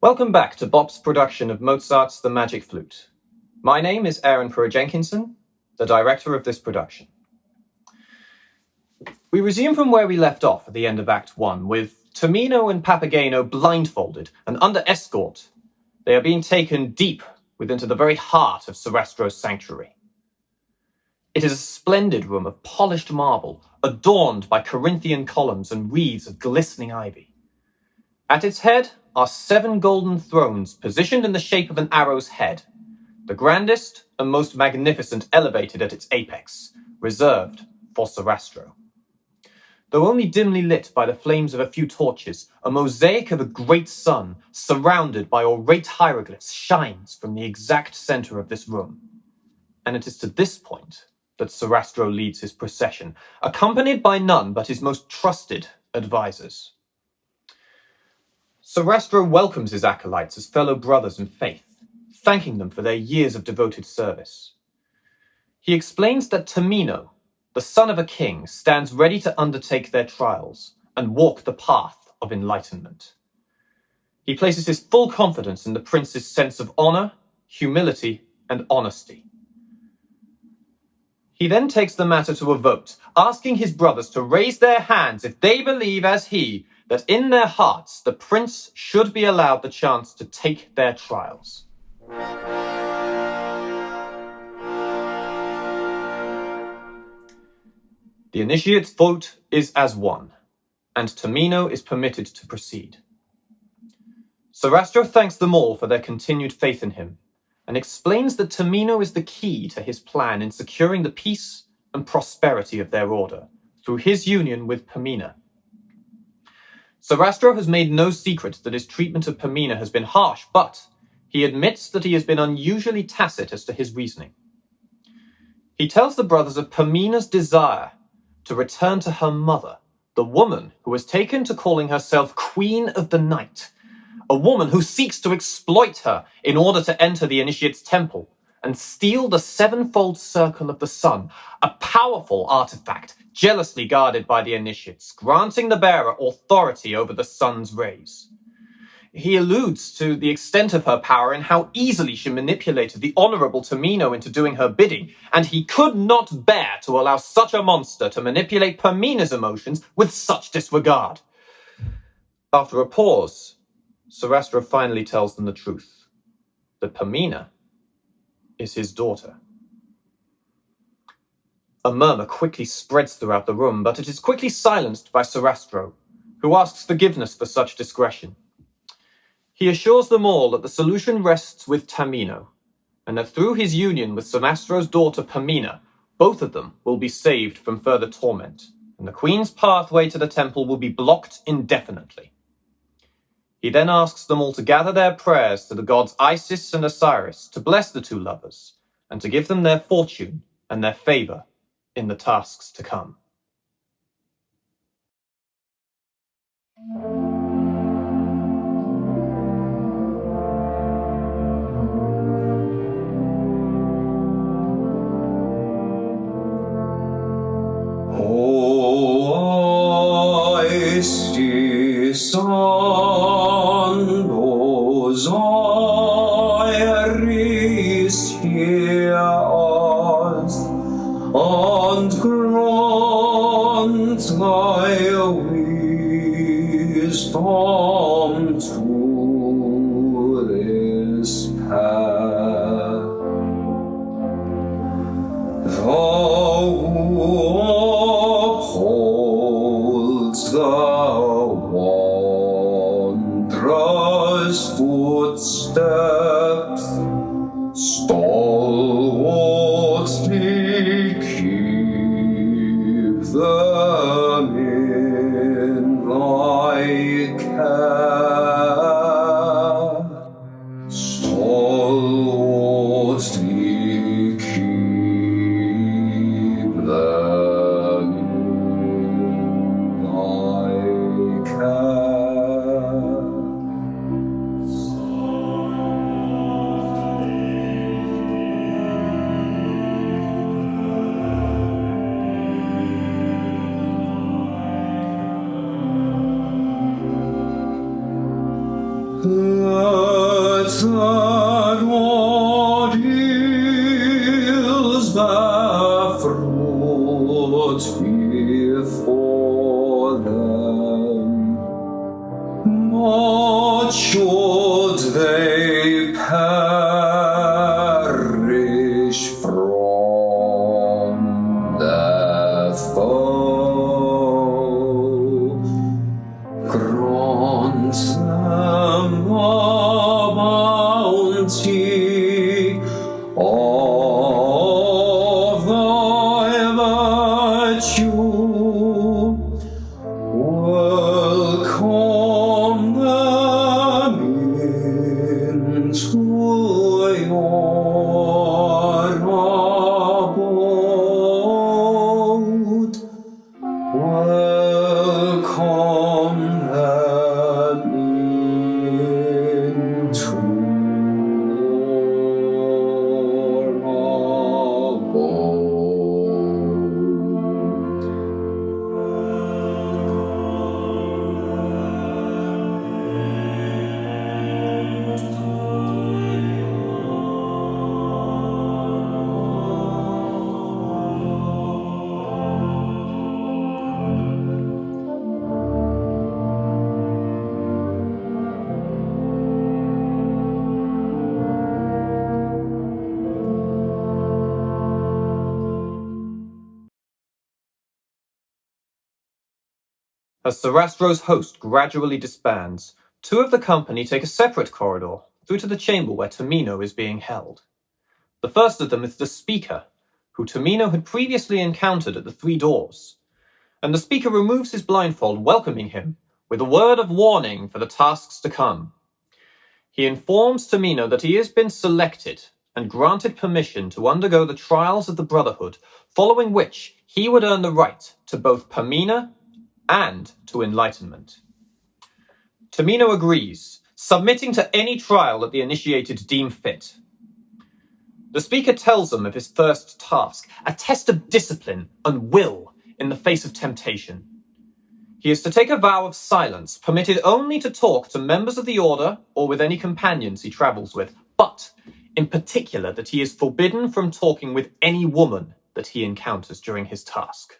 Welcome back to BOpS' production of Mozart's The Magic Flute. My name is Aaron Jenkinson, the director of this production. We resume from where we left off at the end of Act 1, with Tamino and Papageno blindfolded and under escort. They are being taken deep into the very heart of Sarastro's sanctuary. It is a splendid room of polished marble, adorned by Corinthian columns and wreaths of glistening ivy. At its head are 7 golden thrones positioned in the shape of an arrow's head, the grandest and most magnificent elevated at its apex, reserved for Sarastro. Though only dimly lit by the flames of a few torches, a mosaic of a great sun, surrounded by orate hieroglyphs, shines from the exact center of this room. And it is to this point that Sarastro leads his procession, accompanied by none but his most trusted advisors. Sarastro welcomes his acolytes as fellow brothers in faith, thanking them for their years of devoted service. He explains that Tamino, the son of a king, stands ready to undertake their trials and walk the path of enlightenment. He places his full confidence in the prince's sense of honor, humility, and honesty. He then takes the matter to a vote, asking his brothers to raise their hands if they believe, as he, that in their hearts the prince should be allowed the chance to take their trials. The initiate's vote is as one, and Tamino is permitted to proceed. Sarastro thanks them all for their continued faith in him, and explains that Tamino is the key to his plan in securing the peace and prosperity of their order through his union with Pamina. Sarastro has made no secret that his treatment of Pamina has been harsh, but he admits that he has been unusually tacit as to his reasoning. He tells the brothers of Pamina's desire to return to her mother, the woman who has taken to calling herself Queen of the Night, a woman who seeks to exploit her in order to enter the initiate's temple and steal the 7-fold circle of the sun, a powerful artifact jealously guarded by the initiates, granting the bearer authority over the sun's rays. He alludes to the extent of her power and how easily she manipulated the honorable Tamino into doing her bidding, and he could not bear to allow such a monster to manipulate Pamina's emotions with such disregard. After a pause, Sarastro finally tells them the truth, that Pamina is his daughter. A murmur quickly spreads throughout the room, but it is quickly silenced by Sarastro, who asks forgiveness for such discretion. He assures them all that the solution rests with Tamino, and that through his union with Sarastro's daughter Pamina, both of them will be saved from further torment, and the queen's pathway to the temple will be blocked indefinitely. He then asks them all to gather their prayers to the gods Isis and Osiris to bless the two lovers, and to give them their fortune and their favor in the tasks to come. Osiris, hear us, and grant thy wisdom to this path. Thou upholds the wondrous footsteps, stalwartly keep them in thy care. Stalwartly keep them that what is the fruit before them, but should they perish from the foe, grant them a bounty of thy virtue, welcome them into your abode, welcome them into your abode. As Sarastro's host gradually disbands, two of the company take a separate corridor through to the chamber where Tamino is being held. The first of them is the speaker, who Tamino had previously encountered at the three doors, and the speaker removes his blindfold, welcoming him with a word of warning for the tasks to come. He informs Tamino that he has been selected and granted permission to undergo the trials of the Brotherhood, following which he would earn the right to both Pamina and to enlightenment. Tamino agrees, submitting to any trial that the initiated deem fit. The speaker tells them of his first task, a test of discipline and will in the face of temptation. He is to take a vow of silence, permitted only to talk to members of the order or with any companions he travels with, but in particular that he is forbidden from talking with any woman that he encounters during his task.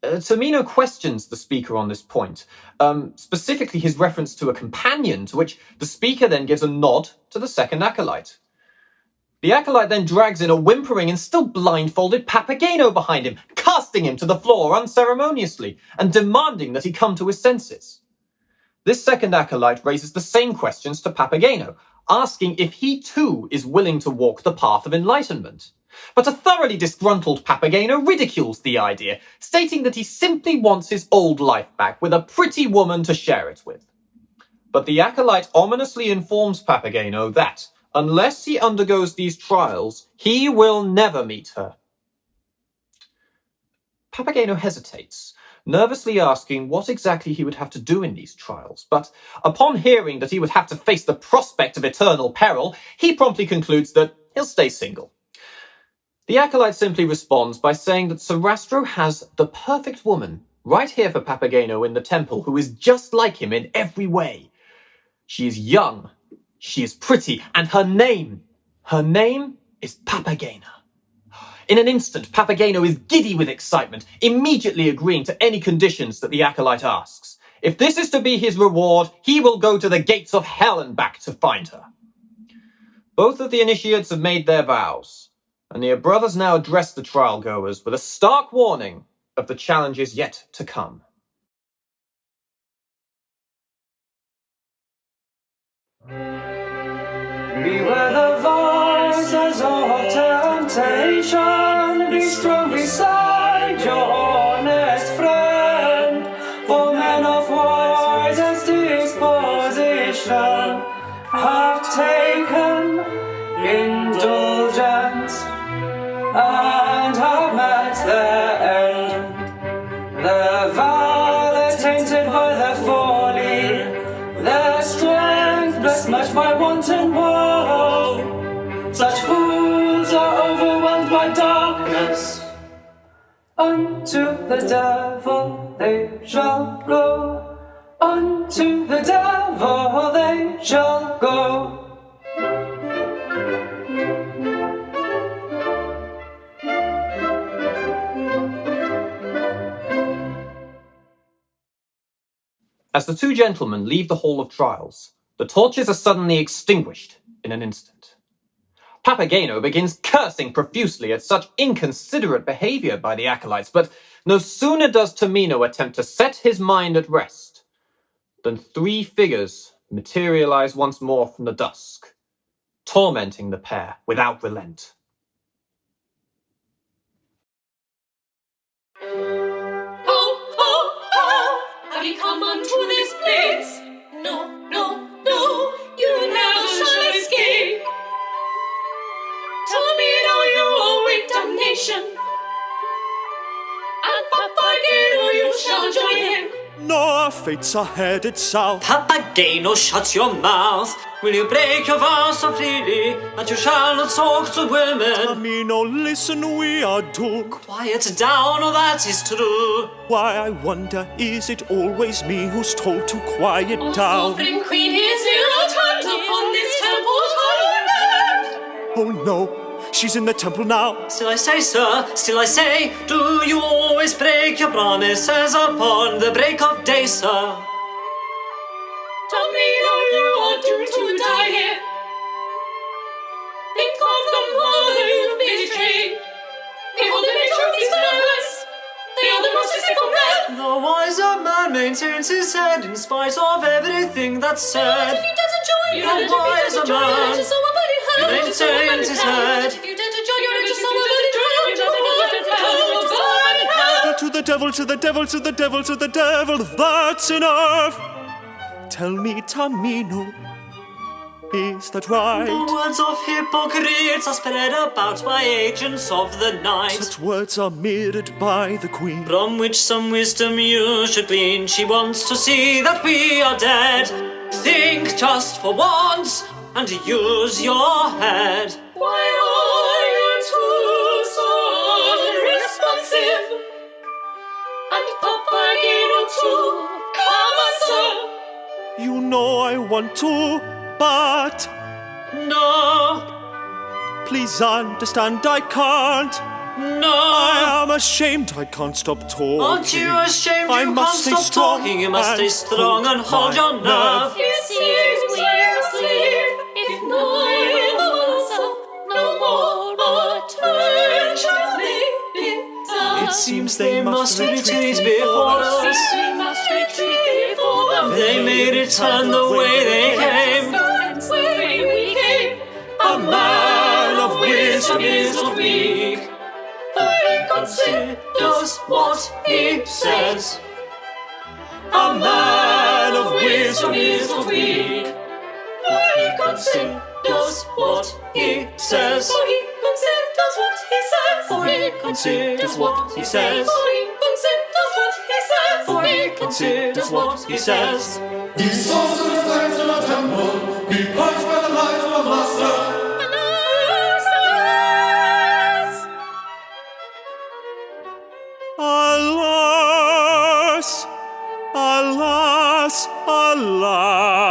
Tamino questions the speaker on this point, specifically his reference to a companion, to which the speaker then gives a nod to the second acolyte. The acolyte then drags in a whimpering and still blindfolded Papageno behind him, casting him to the floor unceremoniously and demanding that he come to his senses. This second acolyte raises the same questions to Papageno, asking if he too is willing to walk the path of enlightenment. But a thoroughly disgruntled Papageno ridicules the idea, stating that he simply wants his old life back with a pretty woman to share it with. But the acolyte ominously informs Papageno that, unless he undergoes these trials, he will never meet her. Papageno hesitates, nervously asking what exactly he would have to do in these trials, but upon hearing that he would have to face the prospect of eternal peril, he promptly concludes that he'll stay single. The acolyte simply responds by saying that Sarastro has the perfect woman right here for Papageno in the temple who is just like him in every way. She is young, she is pretty, and her name is Papagena. In an instant, Papageno is giddy with excitement, immediately agreeing to any conditions that the acolyte asks. If this is to be his reward, he will go to the gates of hell and back to find her. Both of the initiates have made their vows, and the brothers now address the trial goers with a stark warning of the challenges yet to come. Beware the vices of temptation, be strong beside your honest friend, for men of wisest disposition have taken indulgence and have met their end. Their valor tainted by their folly, their strength besmirched by wanton woe. Such fools are overwhelmed by darkness. Unto the devil they shall go. Unto the devil they shall go. As the two gentlemen leave the Hall of Trials, the torches are suddenly extinguished in an instant. Papageno begins cursing profusely at such inconsiderate behavior by the acolytes, but no sooner does Tamino attempt to set his mind at rest than three figures materialize once more from the dusk, tormenting the pair without relent. Have you come unto this place? No, no, no, you never shall escape. Tell me now you await damnation, and Papageno you shall join him. No, our fates are headed south. Papageno, shut your mouth. Will you break your vows so freely that you shall not talk to women? Tamino, listen, we are doomed. Quiet down, oh, that is true. Why, I wonder, is it always me who's told to quiet O down? sovereign queen, his will turned upon this temple tyrant. Oh no, she's in the temple now. Still I say, sir, still I say, do you always break your promises upon the break of day, sir? Tamino, you are doomed to die here. Think of the mother you've betrayed. Behold the nature of these murders. They are the most deceitful men. The wiser man maintains his head in spite of everything that's said. If you dare to join, The wiser man maintains his head. If you dare to join, you're just somebody drowned. Burn in hell. To the devil, to the devil, to the devil, to the devil, that's enough. Tell me, Tamino, is that right? The words of hypocrites are spread about by agents of the night, Such words are mirrored by the queen. from which some wisdom you should glean. She wants to see that we are dead. Think just for once and use your head. Why are you two so unresponsive? And Papageno too, come on, sir. You know I want to, but No, please understand I can't. no. I am ashamed I can't stop talking. Aren't you ashamed I you can't must stay stop strong talking? You must stay and strong and hold your my nerve. It seems we must leave, if no will answer, no more attention may be done. It seems they must retreat before us. We must retreat before them. They may return the way they came. The way we came. A man of wisdom is not weak, For he considers does what he says. A man of wisdom is not weak, For he considers does what he says. For he considers what he says. For he considers what he says. For he considers what he says. For he considers what he says. The sorcerer's hands in a temple, be punished by the light of a master. Alas, alas, alas.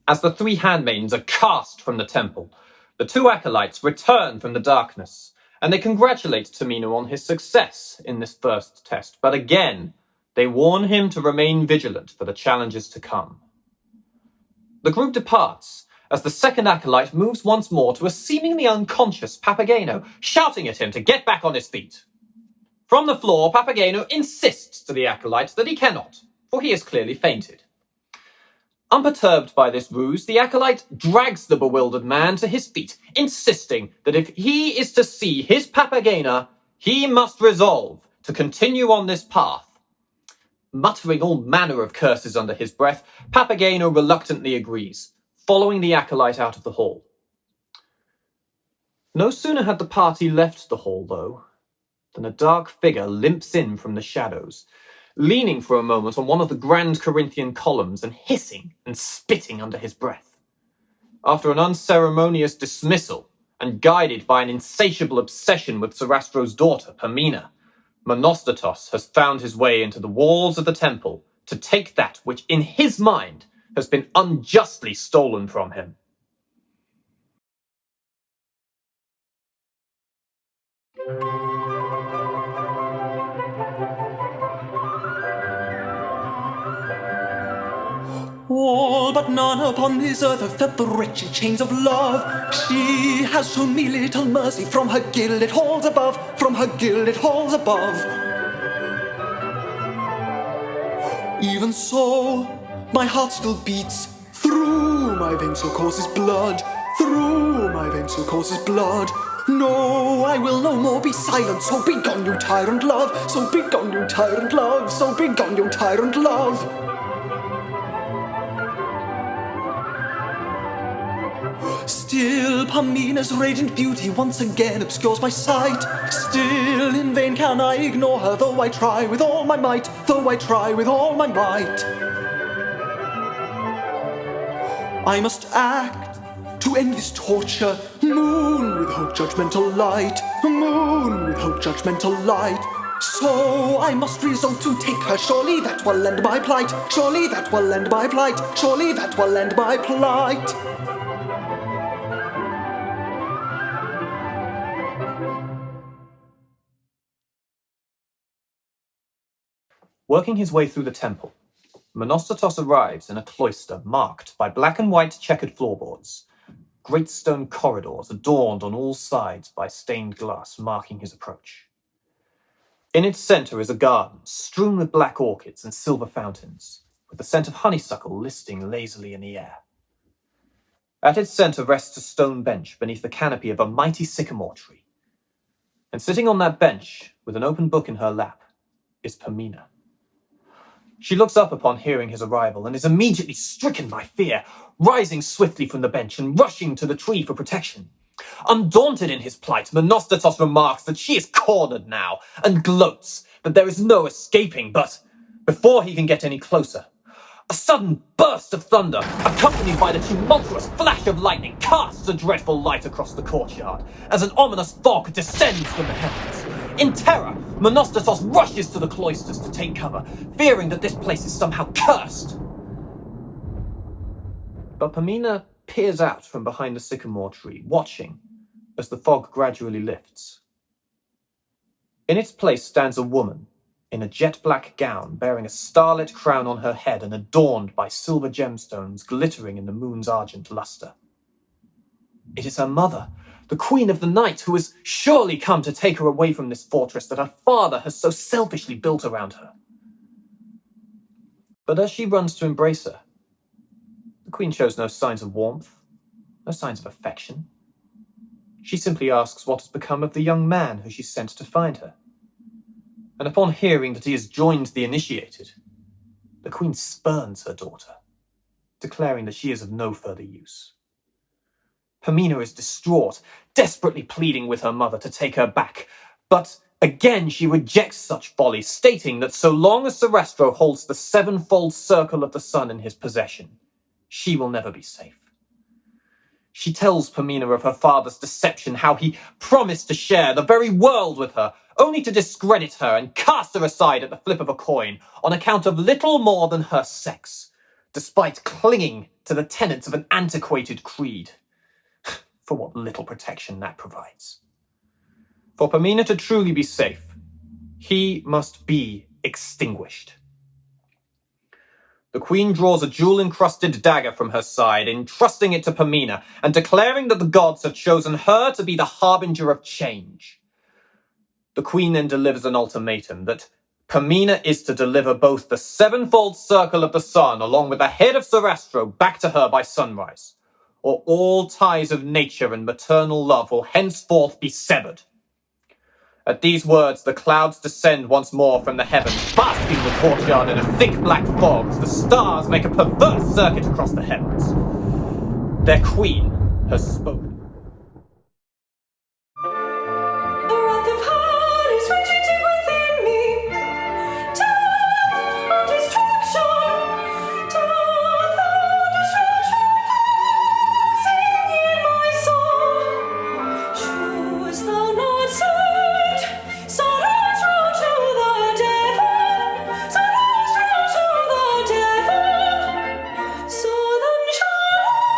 As the three handmaidens are cast from the temple, the two acolytes return from the darkness, and they congratulate Tamino on his success in this first test, but again, they warn him to remain vigilant for the challenges to come. The group departs, as the second acolyte moves once more to a seemingly unconscious Papageno, shouting at him to get back on his feet. From the floor, Papageno insists to the acolyte that he cannot, for he has clearly fainted. Unperturbed by this ruse, the acolyte drags the bewildered man to his feet, insisting that if he is to see his Papagena, he must resolve to continue on this path. Muttering all manner of curses under his breath, Papageno reluctantly agrees, following the acolyte out of the hall. No sooner had the party left the hall, though, than a dark figure limps in from the shadows, leaning for a moment on one of the grand Corinthian columns and hissing and spitting under his breath. After an unceremonious dismissal, and guided by an insatiable obsession with Sarastro's daughter, Pamina, Monostatos has found his way into the walls of the temple to take that which, in his mind, has been unjustly stolen from him. All but none upon this earth have felt the wretched chains of love. She has shown me little mercy from her gilded halls above, from her gilded halls above. Even so, my heart still beats. Through my veins so courses blood, through my veins so courses blood. No, I will no more be silent, so begone you tyrant love, so begone you tyrant love, so begone you tyrant love. Still Pamina's radiant beauty once again obscures my sight. Still in vain can I ignore her, though I try with all my might, though I try with all my might. I must act to end this torture. Moon with hope, judgmental light. Moon with hope, judgmental light. So I must resolve to take her. Surely that will end my plight. Surely that will end my plight. Surely that will end my plight. Working his way through the temple, Monostatos arrives in a cloister marked by black and white checkered floorboards, great stone corridors adorned on all sides by stained glass marking his approach. In its center is a garden strewn with black orchids and silver fountains, with the scent of honeysuckle listing lazily in the air. At its center rests a stone bench beneath the canopy of a mighty sycamore tree, and sitting on that bench, with an open book in her lap, is Pamina. She looks up upon hearing his arrival and is immediately stricken by fear, rising swiftly from the bench and rushing to the tree for protection. Undaunted in his plight, Monostatos remarks that she is cornered now and gloats that there is no escaping, but before he can get any closer, a sudden burst of thunder, accompanied by the tumultuous flash of lightning, casts a dreadful light across the courtyard as an ominous fog descends from the heavens. In terror, Monostatos rushes to the cloisters to take cover, fearing that this place is somehow cursed. But Pamina peers out from behind the sycamore tree, watching as the fog gradually lifts. In its place stands a woman in a jet-black gown, bearing a starlit crown on her head and adorned by silver gemstones glittering in the moon's argent luster. It is her mother, the Queen of the Night, who has surely come to take her away from this fortress that her father has so selfishly built around her. But as she runs to embrace her, the Queen shows no signs of warmth, no signs of affection. She simply asks what has become of the young man who she sent to find her. And upon hearing that he has joined the initiated, the Queen spurns her daughter, declaring that she is of no further use. Pamina is distraught, desperately pleading with her mother to take her back, but again she rejects such folly, stating that so long as Sarastro holds the sevenfold circle of the sun in his possession, she will never be safe. She tells Pamina of her father's deception, how he promised to share the very world with her, only to discredit her and cast her aside at the flip of a coin on account of little more than her sex, despite clinging to the tenets of an antiquated creed. For what little protection that provides. For Pamina to truly be safe, he must be extinguished. The Queen draws a jewel-encrusted dagger from her side, entrusting it to Pamina, and declaring that the gods have chosen her to be the harbinger of change. The Queen then delivers an ultimatum that Pamina is to deliver both the sevenfold circle of the sun along with the head of Sarastro back to her by sunrise, or all ties of nature and maternal love will henceforth be severed. At these words, the clouds descend once more from the heavens, basking the courtyard in a thick black fog as the stars make a perverse circuit across the heavens. Their queen has spoken. The wrath of heart is raging deep within me. Death and destruction. Death and destruction. Sing in my soul. Shouldst thou not send Sarastro to the devil? Sarastro to the devil. So then shall I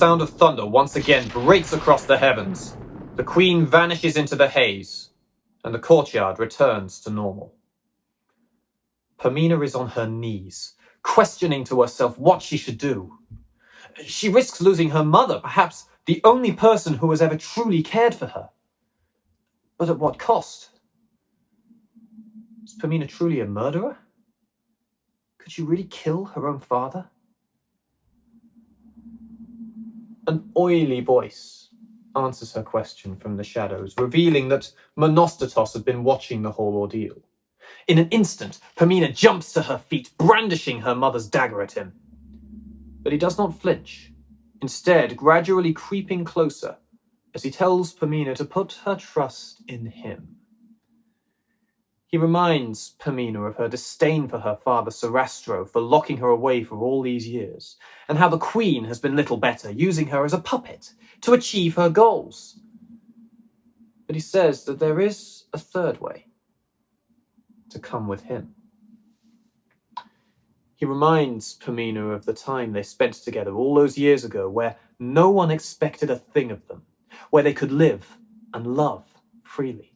sound of thunder once again breaks across the heavens. The queen vanishes into the haze, and the courtyard returns to normal. Pamina is on her knees, questioning to herself what she should do. She risks losing her mother, perhaps the only person who has ever truly cared for her. But at what cost? Is Pamina truly a murderer? Could she really kill her own father? An oily voice answers her question from the shadows, revealing that Monostatos had been watching the whole ordeal. In an instant, Pamina jumps to her feet, brandishing her mother's dagger at him. But he does not flinch, instead gradually creeping closer as he tells Pamina to put her trust in him. He reminds Pamina of her disdain for her father Sarastro for locking her away for all these years, and how the queen has been little better, using her as a puppet to achieve her goals. But he says that there is a third way: to come with him. He reminds Pamina of the time they spent together all those years ago, where no one expected a thing of them, where they could live and love freely.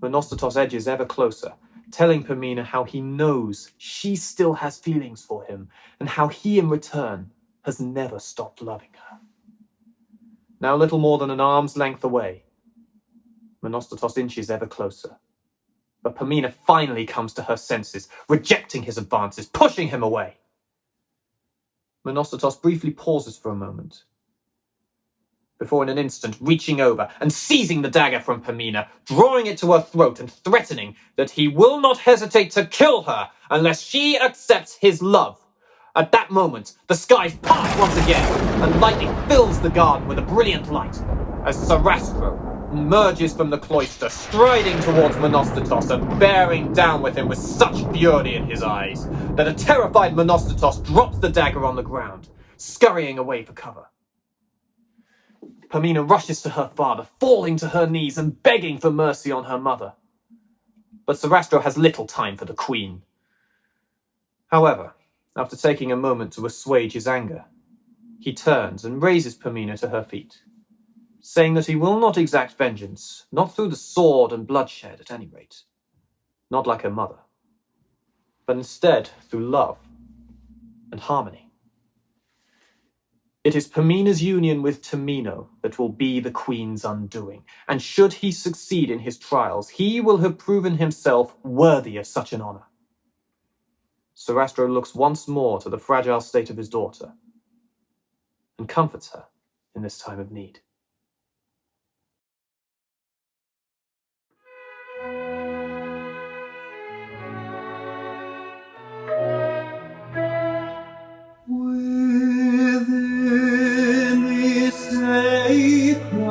Monostatos edges ever closer, telling Pamina how he knows she still has feelings for him, and how he in return has never stopped loving her. Now little more than an arm's length away, Monostatos inches ever closer. But Pamina finally comes to her senses, rejecting his advances, pushing him away. Monostatos briefly pauses for a moment, before in an instant reaching over and seizing the dagger from Pamina, drawing it to her throat and threatening that he will not hesitate to kill her unless she accepts his love. At that moment, the skies part once again, and lightning fills the garden with a brilliant light, as Sarastro emerges from the cloister, striding towards Monostatos and bearing down with him with such fury in his eyes that a terrified Monostatos drops the dagger on the ground, scurrying away for cover. Pamina rushes to her father, falling to her knees and begging for mercy on her mother. But Sarastro has little time for the queen. However, after taking a moment to assuage his anger, he turns and raises Pamina to her feet, saying that he will not exact vengeance, not through the sword and bloodshed at any rate, not like her mother, but instead through love and harmony. It is Pamina's union with Tamino that will be the queen's undoing, and should he succeed in his trials, he will have proven himself worthy of such an honor. Sarastro looks once more to the fragile state of his daughter and comforts her in this time of need. Within the sacred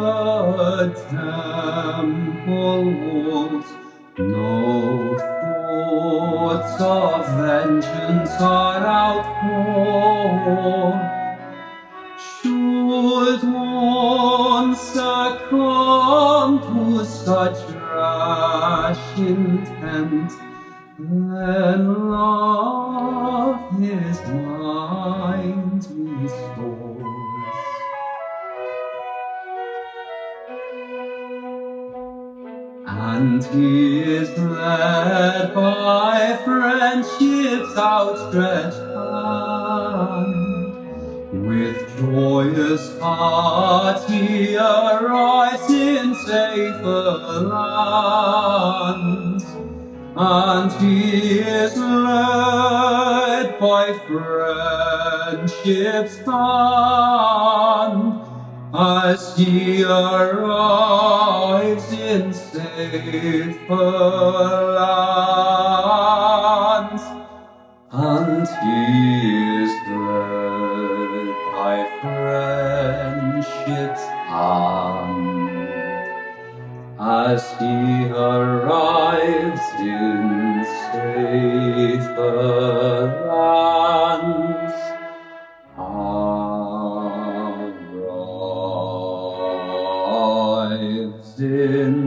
temple walls, no thoughts of vengeance are outpoured. Should one succumb to such rash intent, then love his mind restores. And he is led by friendship's outstretched hand. With joyous heart he arrives in safer lands, and he is led by friendship's hand as he arrives in safer lands, and he is led by friendship's hand as he arrives in safer lands. Arrives in